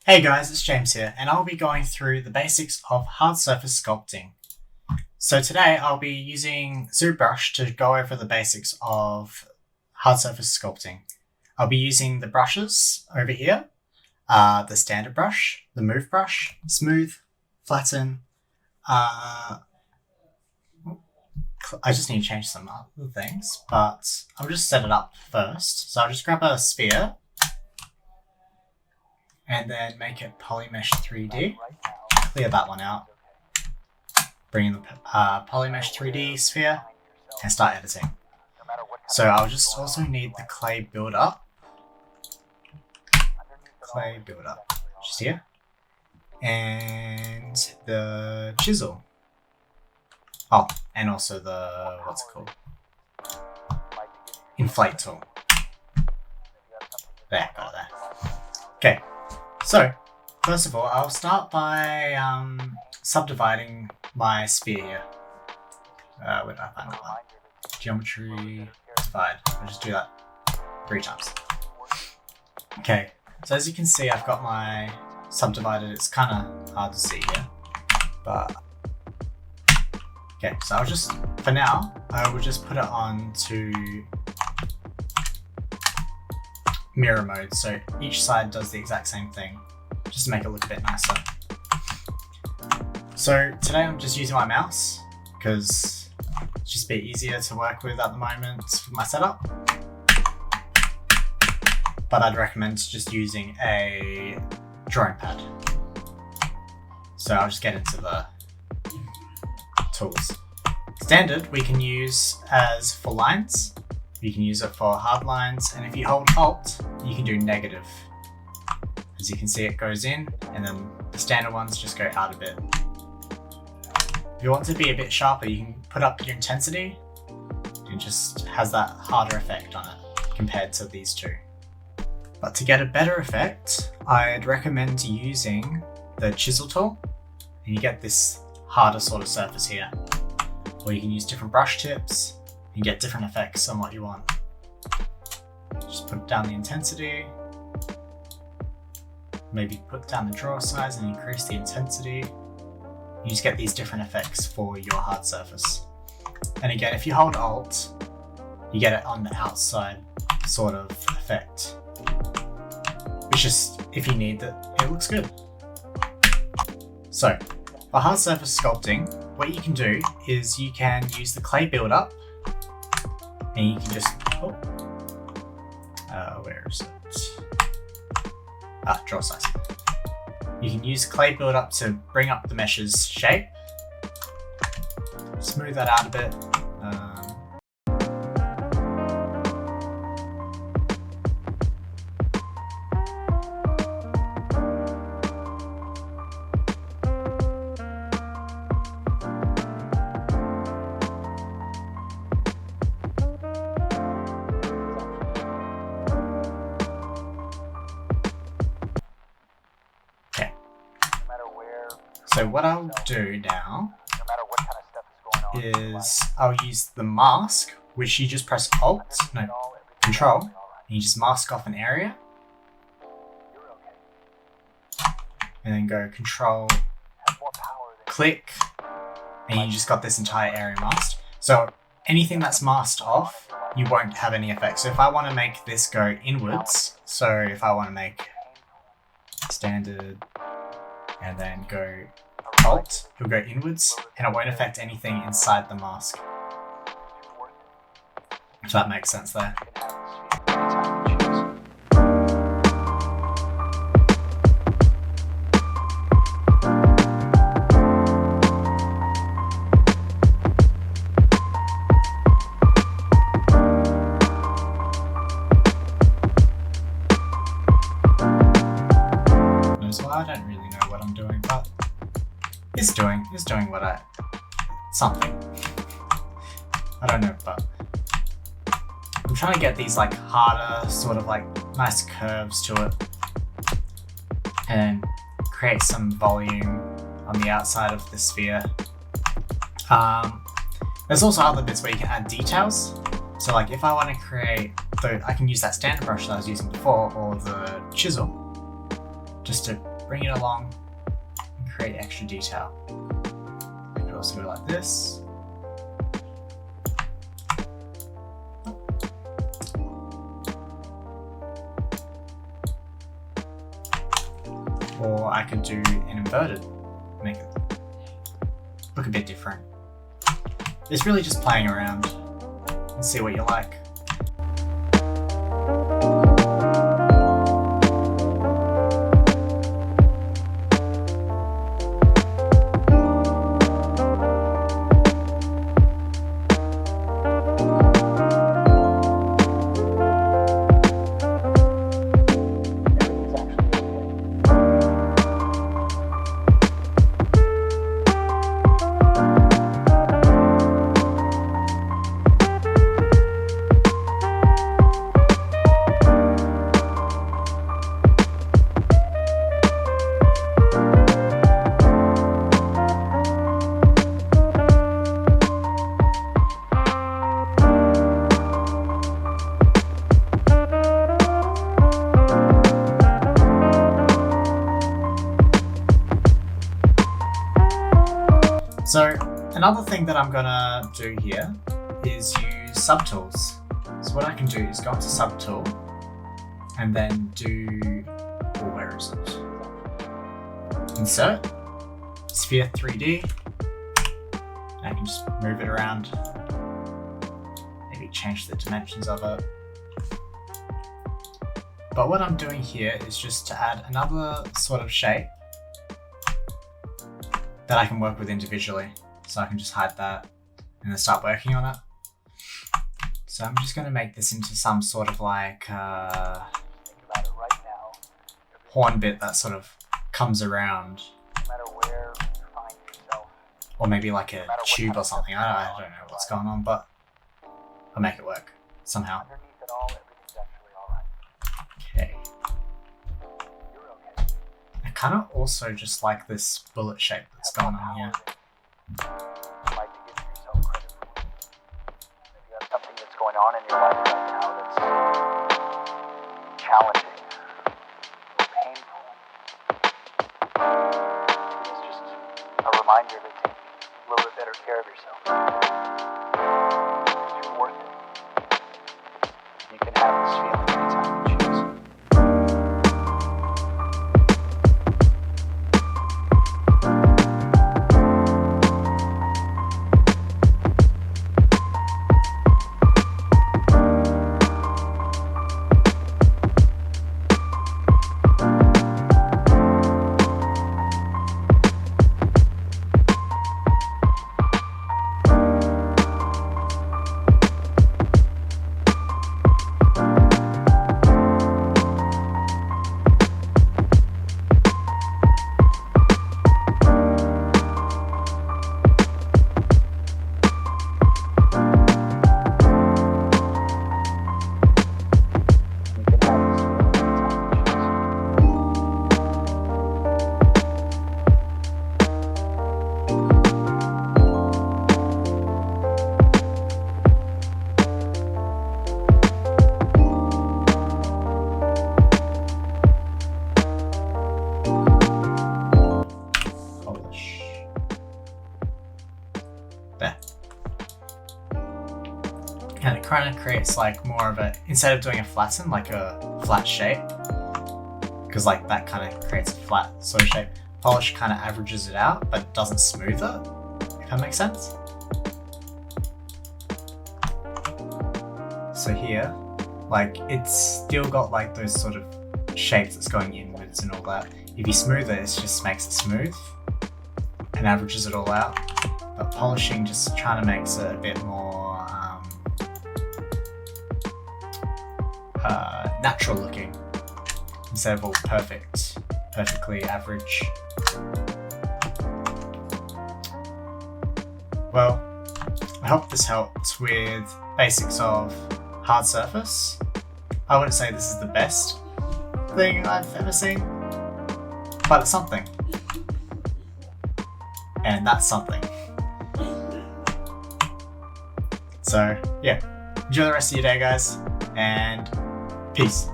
Hey guys, it's James here, and I'll be going through the basics of hard surface sculpting. So today I'll be using Zbrush to go over the basics of hard surface sculpting. I'll be using the brushes over here, the standard brush, the move brush, smooth, flatten. I just need to change some other things, but I'll just set it up first. So I'll just grab a sphere and then make it Polymesh 3D. Clear that one out. Bring in the Polymesh 3D sphere and start editing. So I'll just also need the clay build-up. Clay build-up, just here. And the chisel. Oh, and also the, what's it called? Inflate tool. There, got it there. Okay. So, first of all, I'll start by subdividing my sphere here. Where did I find that one? Geometry, divide. I'll just do that 3 times. Okay, so as you can see, I've got my subdivided. It's kind of hard to see here, but okay. So I'll just, for now, I will just put it on to mirror mode, so each side does the exact same thing, just to make it look a bit nicer. So today I'm just using my mouse because it's just a bit easier to work with at the moment with my setup, but I'd recommend just using a drawing pad. So I'll just get into the tools. Standard we can use as for lines. You can use it for hard lines, and if you hold Alt, you can do negative. As you can see, it goes in, and then the standard ones just go out a bit. If you want to be a bit sharper, you can put up your intensity. It just has that harder effect on it compared to these two. But to get a better effect, I'd recommend using the chisel tool, and you get this harder sort of surface here. Or you can use different brush tips and get different effects on what you want. Just put down the intensity, maybe put down the draw size and increase the intensity. You just get these different effects for your hard surface. And again, if you hold Alt, you get it on the outside sort of effect. Which just, if you need it, it looks good. So, for hard surface sculpting, what you can do is you can use the clay build-up, and you can just, where is it? Draw size. You can use clay build-up to bring up the mesh's shape. Smooth that out a bit. So what I'll do now is I'll use the mask, which you just press Control, and you just mask off an area. And then go Control, click, and you just got this entire area masked. So anything that's masked off, you won't have any effect. So if I want to make this go inwards, so if I want to make standard and then go Alt, it'll go inwards, and it won't affect anything inside the mask. If that makes sense there. I don't really know what I'm doing, but it's doing what something. I don't know, but I'm trying to get these like harder, sort of like nice curves to it, and create some volume on the outside of the sphere. There's also other bits where you can add details. So like if I want to create, I can use that standard brush that I was using before, or the chisel, just to bring it along and create extra detail. You could also go like this. Or I could do an inverted, make it look a bit different. It's really just playing around and see what you like. So another thing that I'm gonna do here is use Subtools. So what I can do is go into Subtool and then do, where is it? Insert, Sphere 3D. I can just move it around, maybe change the dimensions of it. But what I'm doing here is just to add another sort of shape that I can work with individually. So I can just hide that and then start working on it. So I'm just gonna make this into some sort of like horn bit that sort of comes around. Or maybe like a tube or something. I don't know what's going on, but I'll make it work somehow. Okay. I kind of also just like this bullet shape that's going on here. Like to give yourself credit for it. If you have something that's going on in your life right now that's challenging or painful, it's just a reminder to take a little bit better care of yourself. Because you're worth it. You can have this feeling anytime you choose. There. And it kind of creates like more of a, instead of doing a flatten, like a flat shape, because like that kind of creates a flat sort of shape. Polish kind of averages it out, but doesn't smooth it, if that makes sense. So here, like it's still got like those sort of shapes that's going inwards and all that. If you smooth it, it just makes it smooth and averages it all out. But polishing just trying to makes it a bit more natural looking instead of all perfectly average. Well, I hope this helped with basics of hard surface. I wouldn't say this is the best thing I've ever seen, but it's something. And that's something. So yeah, enjoy the rest of your day guys, and peace.